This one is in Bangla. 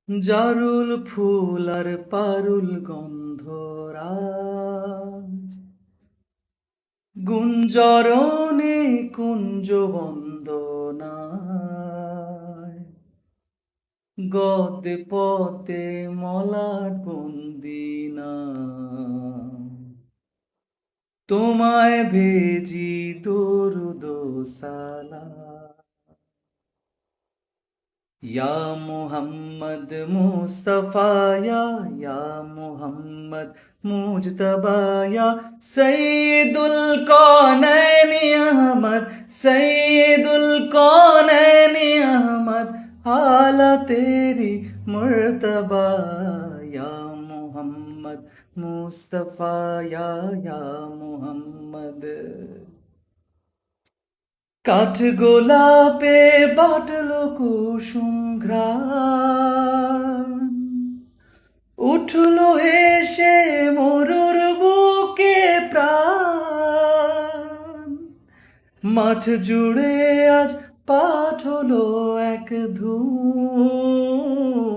জারুল ফুল আর পারুল গন্ধরাজ, গুঞ্জরণে কুঞ্জ বন্দনায়, গদে পথে মলাট বন্দিনা, তোমায় ভেজি দরুদ সালাম। या मोहम्मद मुस्तफ़ा या मोहम्मद मुजतबा या सैयदुल कौनैन अहमद सैयदुल कौनैन अहमद आला तेरी मुर्तबा या मोहम्मद मुस्तफ़ा या मोहम्मद। কাঠ গোলাপে বাটলো কুসুম ঘ্রাণ, উঠলো হেসে মরুর বুকে প্রাণ। মাঠ জুড়ে আজ পাঠ হলো এক ধূম,